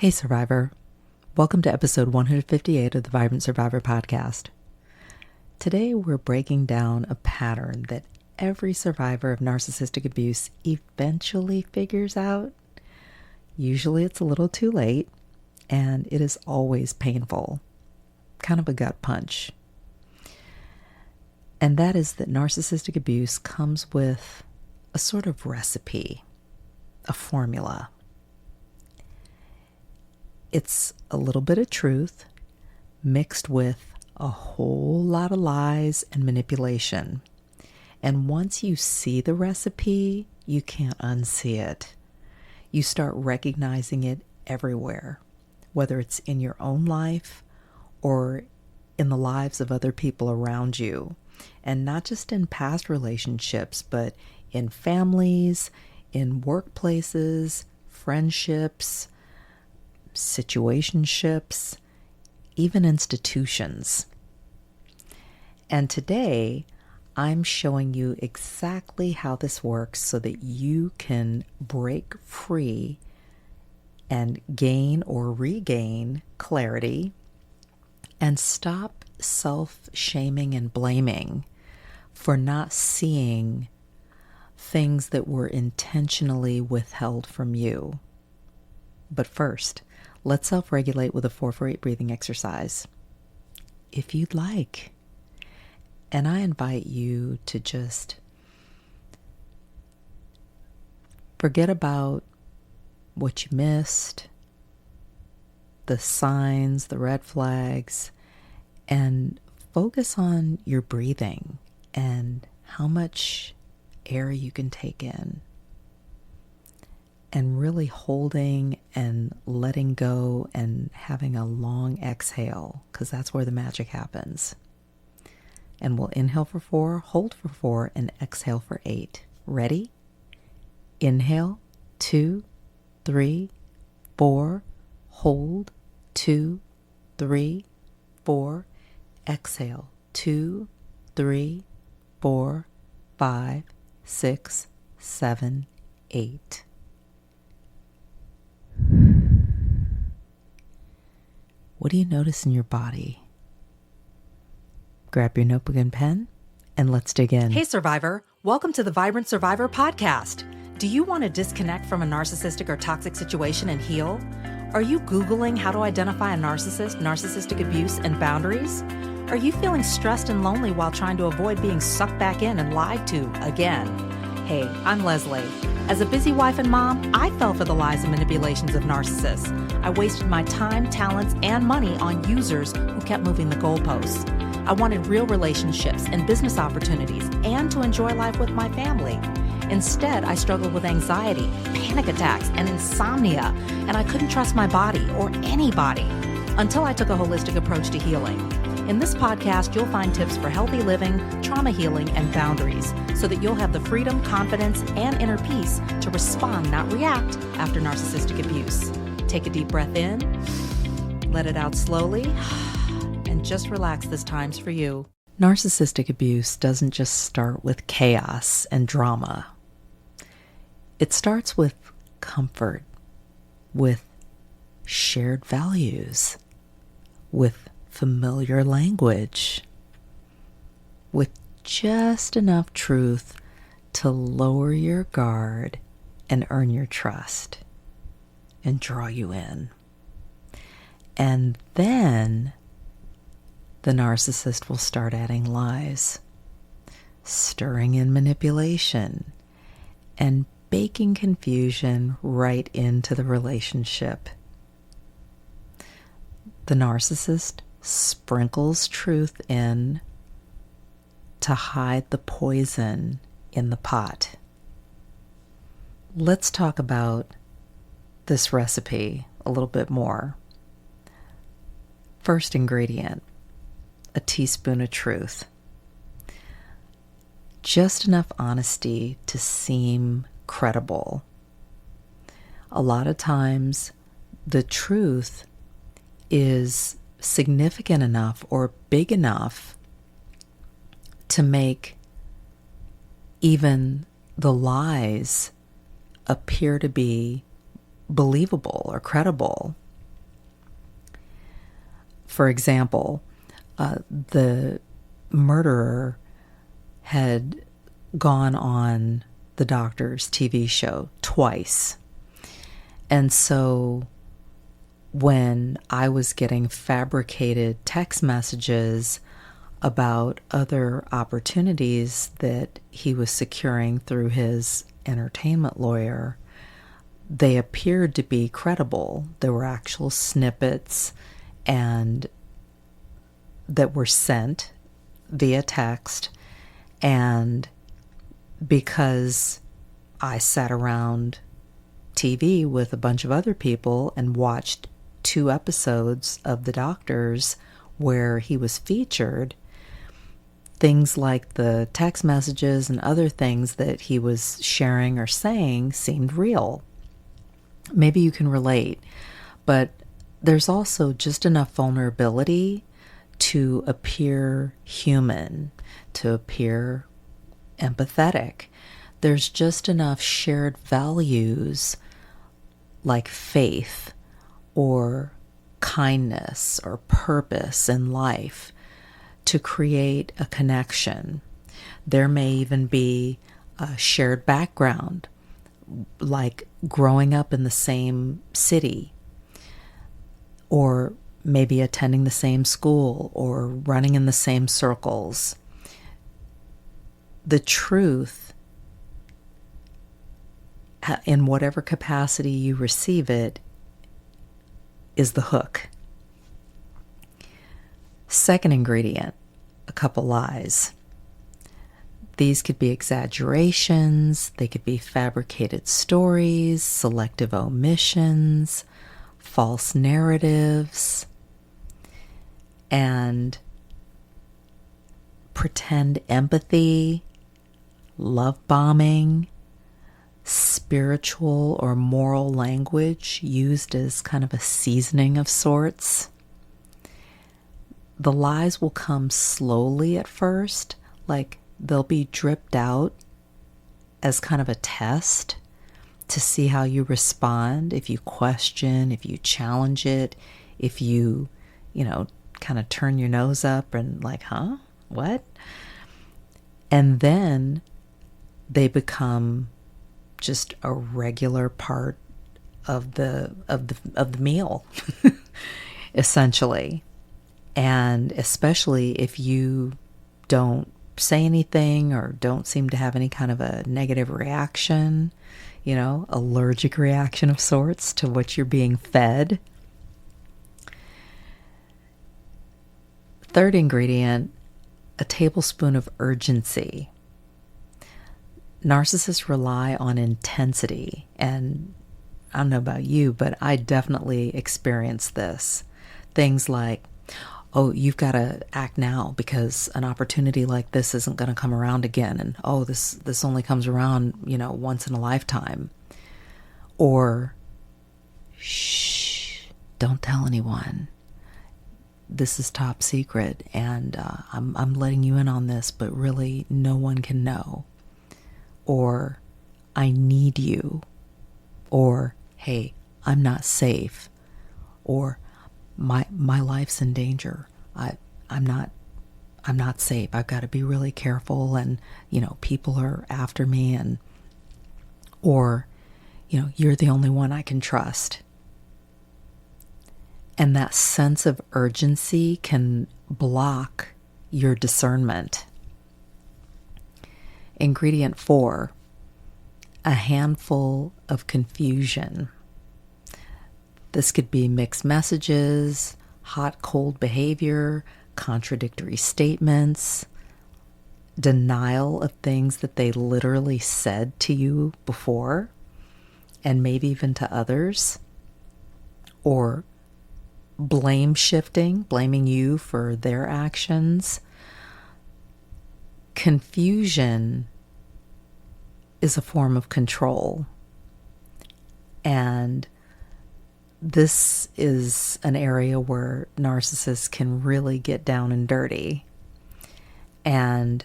Hey Survivor, welcome to episode 158 of the Vibrant Survivor podcast. Today we're breaking down a pattern that every survivor of narcissistic abuse eventually figures out. Usually it's a little too late, and it is always painful, kind of a gut punch. And that is that narcissistic abuse comes with a sort of recipe, a formula. It's a little bit of truth mixed with a whole lot of lies and manipulation. And once you see the recipe, you can't unsee it. You start recognizing it everywhere, whether it's in your own life or in the lives of other people around you. And not just in past relationships, but in families, in workplaces, friendships, situationships, even institutions. And today, I'm showing you exactly how this works so that you can break free and gain or regain clarity and stop self-shaming and blaming for not seeing things that were intentionally withheld from you. But first, let's self-regulate with a 4-for-8 breathing exercise, if you'd like. And I invite you to just forget about what you missed, the signs, the red flags, and focus on your breathing and how much air you can take in. And really holding and letting go and having a long exhale, because that's where the magic happens. And we'll inhale for 4, hold for 4, and exhale for 8. Ready? Inhale, 2, 3, 4, hold, 2, 3, 4, exhale, 2, 3, 4, 5, 6, 7, 8. What do you notice in your body? Grab your notebook and pen, and let's dig in. Hey Survivor, welcome to the Vibrant Survivor podcast. Do you want to disconnect from a narcissistic or toxic situation and heal? Are you Googling how to identify a narcissist, narcissistic abuse, and boundaries? Are you feeling stressed and lonely while trying to avoid being sucked back in and lied to again? Hey, I'm Leslie. As a busy wife and mom, I fell for the lies and manipulations of narcissists. I wasted my time, talents, and money on users who kept moving the goalposts. I wanted real relationships and business opportunities and to enjoy life with my family. Instead, I struggled with anxiety, panic attacks, and insomnia, and I couldn't trust my body or anybody until I took a holistic approach to healing. In this podcast, you'll find tips for healthy living, trauma healing, and boundaries so that you'll have the freedom, confidence, and inner peace to respond, not react, after narcissistic abuse. Take a deep breath in, let it out slowly, and just relax. This time's for you. Narcissistic abuse doesn't just start with chaos and drama. It starts with comfort, with shared values, with familiar language, with just enough truth to lower your guard and earn your trust and draw you in. And then the narcissist will start adding lies, stirring in manipulation, and baking confusion right into the relationship. The narcissist sprinkles truth in to hide the poison in the pot. Let's talk about this recipe a little bit more. First ingredient, a teaspoon of truth. Just enough honesty to seem credible. A lot of times, the truth is significant enough or big enough to make even the lies appear to be believable or credible. For example, the murderer had gone on the doctor's TV show twice. And so when I was getting fabricated text messages about other opportunities that he was securing through his entertainment lawyer, they appeared to be credible. There were actual snippets and that were sent via text. And because I sat around TV with a bunch of other people and watched 2 episodes of The Doctors where he was featured, things like the text messages and other things that he was sharing or saying seemed real. Maybe you can relate, but there's also just enough vulnerability to appear human, to appear empathetic. There's just enough shared values like faith or kindness or purpose in life to create a connection. There may even be a shared background, like growing up in the same city, or maybe attending the same school or running in the same circles. The truth, in whatever capacity you receive it, is the hook. Second ingredient, a couple lies. These could be exaggerations, they could be fabricated stories, selective omissions, false narratives, and pretend empathy, love bombing, spiritual or moral language used as kind of a seasoning of sorts. The lies will come slowly at first, like they'll be dripped out as kind of a test to see how you respond, if you question, if you challenge it, if you, kind of turn your nose up and like, huh? What? And then they become just a regular part of the meal, essentially. And especially if you don't say anything or don't seem to have any kind of a negative reaction, allergic reaction of sorts to what you're being fed. Third ingredient, a tablespoon of urgency. Narcissists rely on intensity, and I don't know about you, but I definitely experienced this. Things like, oh, you've got to act now because an opportunity like this isn't going to come around again. And oh, this only comes around, once in a lifetime. Or, shh, don't tell anyone. This is top secret and I'm letting you in on this, but really no one can know. Or, I need you. Or, hey, I'm not safe. Or, my life's in danger. I'm not safe. I've got to be really careful, and people are after me, and or you're the only one I can trust. And that sense of urgency can block your discernment. Ingredient 4, a handful of confusion. This could be mixed messages, hot-cold behavior, contradictory statements, denial of things that they literally said to you before, and maybe even to others, or blame shifting, blaming you for their actions. Confusion is a form of control, and this is an area where narcissists can really get down and dirty. And,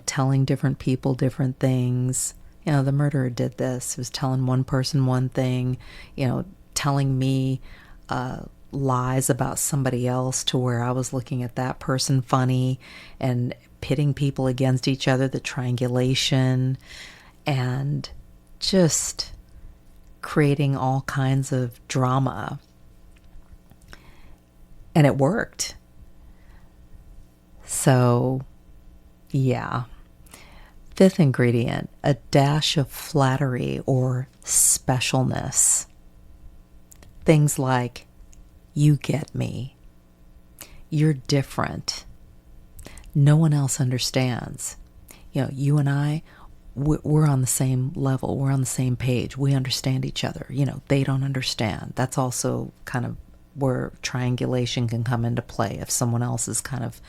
telling different people different things. The murderer did this. He was telling one person one thing, telling me lies about somebody else to where I was looking at that person funny and pitting people against each other, the triangulation, and just creating all kinds of drama. And it worked. So, yeah. Fifth ingredient, a dash of flattery or specialness. Things like, you get me. You're different. No one else understands. You and I, we're on the same level. We're on the same page. We understand each other. They don't understand. That's also kind of where triangulation can come into play if someone else is kind of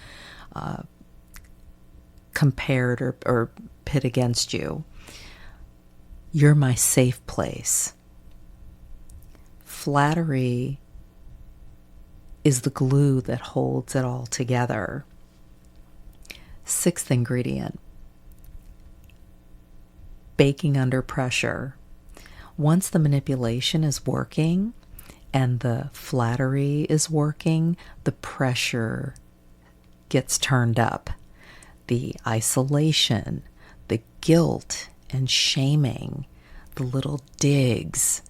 compared or pit against you. You're my safe place. Flattery is the glue that holds it all together. Sixth ingredient, baking under pressure. Once the manipulation is working and the flattery is working, the pressure gets turned up. The isolation, the guilt and shaming, the little digs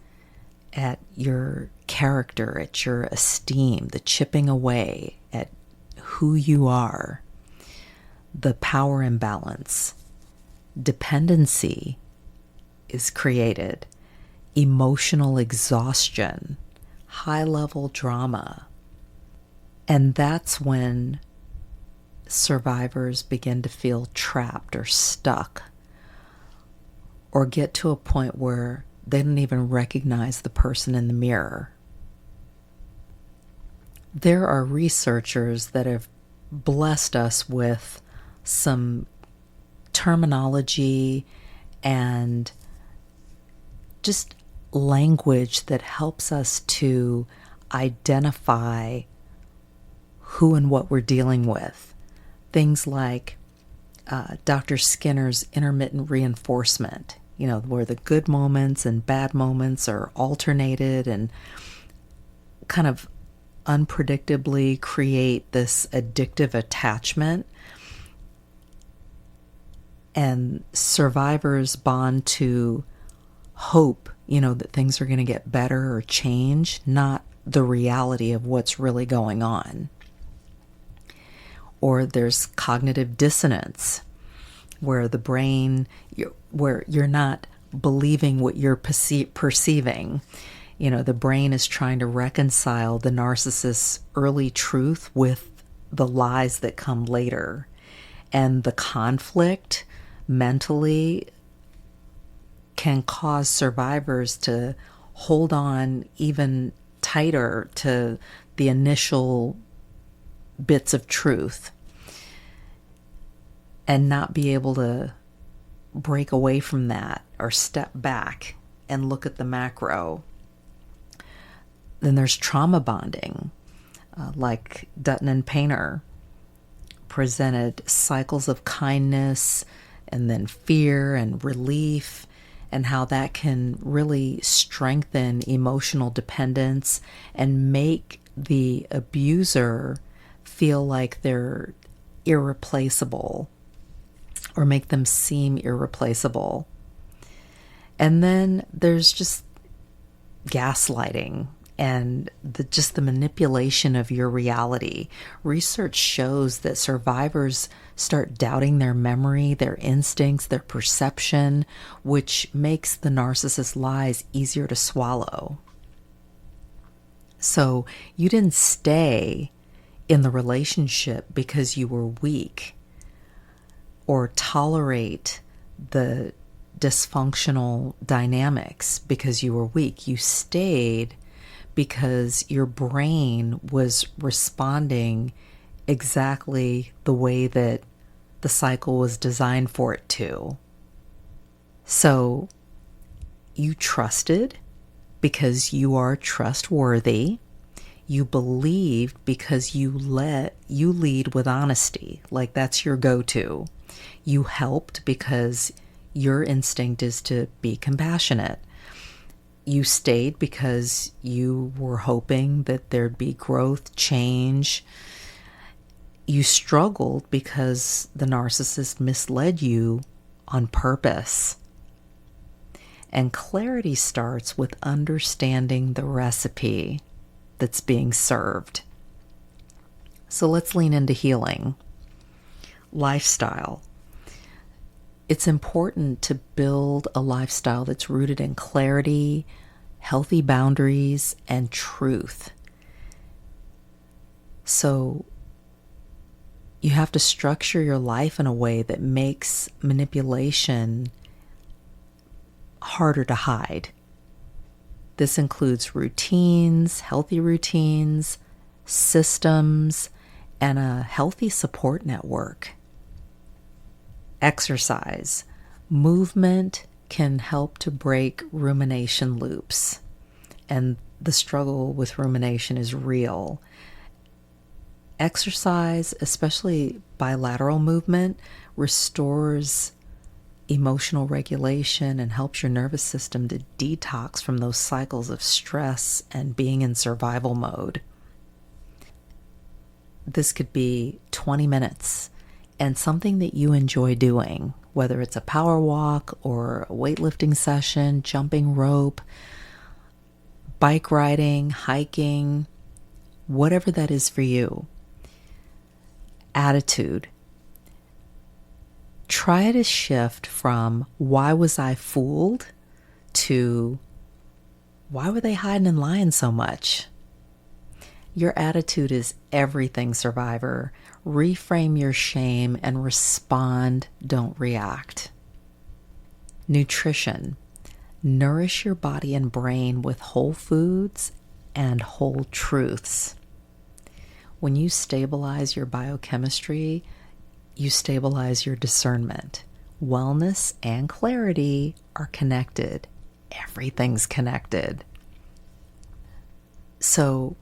at your character, at your esteem, the chipping away at who you are, the power imbalance, dependency is created, emotional exhaustion, high-level drama. And that's when survivors begin to feel trapped or stuck, or get to a point where they don't even recognize the person in the mirror. There are researchers that have blessed us with some terminology and just language that helps us to identify who and what we're dealing with. Things like Dr. Skinner's intermittent reinforcement, where the good moments and bad moments are alternated and kind of unpredictably create this addictive attachment. And survivors bond to hope, that things are going to get better or change, not the reality of what's really going on. Or there's cognitive dissonance, where the brain, where you're not believing what you're perceiving. The brain is trying to reconcile the narcissist's early truth with the lies that come later. And the conflict mentally can cause survivors to hold on even tighter to the initial bits of truth and not be able to break away from that or step back and look at the macro. Then there's trauma bonding, like Dutton and Painter presented cycles of kindness and then fear and relief, and how that can really strengthen emotional dependence and make the abuser feel like they're irreplaceable or make them seem irreplaceable. And then there's just gaslighting and the manipulation of your reality. Research shows that survivors start doubting their memory, their instincts, their perception, which makes the narcissist's lies easier to swallow. So you didn't stay in the relationship because you were weak or tolerate the dysfunctional dynamics because you were weak. You stayed because your brain was responding exactly the way that the cycle was designed for it to. So you trusted because you are trustworthy. You believed because you lead with honesty, like that's your go-to. You helped because your instinct is to be compassionate. You stayed because you were hoping that there'd be growth, change. You struggled because the narcissist misled you on purpose. And clarity starts with understanding the recipe that's being served. So let's lean into healing. Lifestyle. It's important to build a lifestyle that's rooted in clarity, healthy boundaries, and truth. So you have to structure your life in a way that makes manipulation harder to hide. This includes routines, healthy routines, systems, and a healthy support network. Exercise. Movement can help to break rumination loops, and the struggle with rumination is real. Exercise, especially bilateral movement, restores emotional regulation and helps your nervous system to detox from those cycles of stress and being in survival mode. This could be 20 minutes and something that you enjoy doing, whether it's a power walk or a weightlifting session, jumping rope, bike riding, hiking, whatever that is for you. Attitude. Try to shift from why was I fooled to why were they hiding and lying so much? Your attitude is everything, survivor. Reframe your shame and respond, don't react. Nutrition. Nourish your body and brain with whole foods and whole truths. When you stabilize your biochemistry, you stabilize your discernment. Wellness and clarity are connected. Everything's connected. So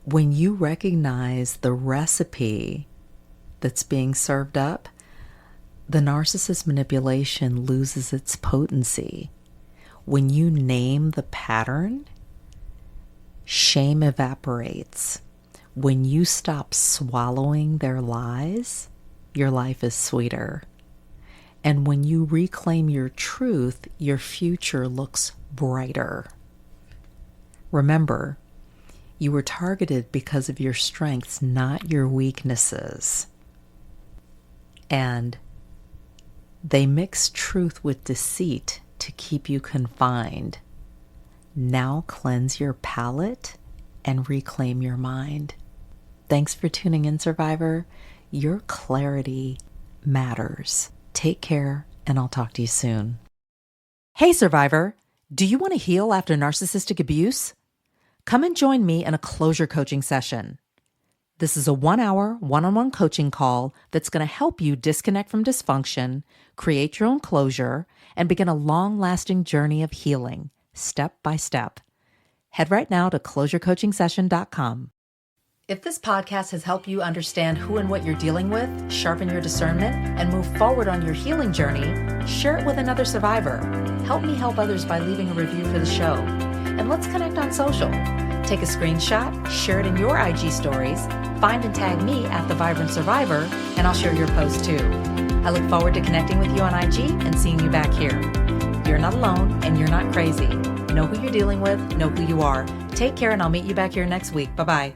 when you recognize the recipe that's being served up, the narcissist manipulation loses its potency. When you name the pattern, shame evaporates. When you stop swallowing their lies, your life is sweeter. And when you reclaim your truth, your future looks brighter. Remember, you were targeted because of your strengths, not your weaknesses. And they mix truth with deceit to keep you confined. Now cleanse your palate and reclaim your mind. Thanks for tuning in, survivor. Your clarity matters. Take care, and I'll talk to you soon. Hey, survivor. Do you want to heal after narcissistic abuse? Come and join me in a closure coaching session. This is a 1-hour, one-on-one coaching call that's going to help you disconnect from dysfunction, create your own closure, and begin a long-lasting journey of healing, step by step. Head right now to closurecoachingsession.com. If this podcast has helped you understand who and what you're dealing with, sharpen your discernment, and move forward on your healing journey, share it with another survivor. Help me help others by leaving a review for the show. And let's connect on social. Take a screenshot, share it in your IG stories, find and tag me at The Vibrant Survivor, and I'll share your post too. I look forward to connecting with you on IG and seeing you back here. You're not alone and you're not crazy. Know who you're dealing with, know who you are. Take care, and I'll meet you back here next week. Bye-bye.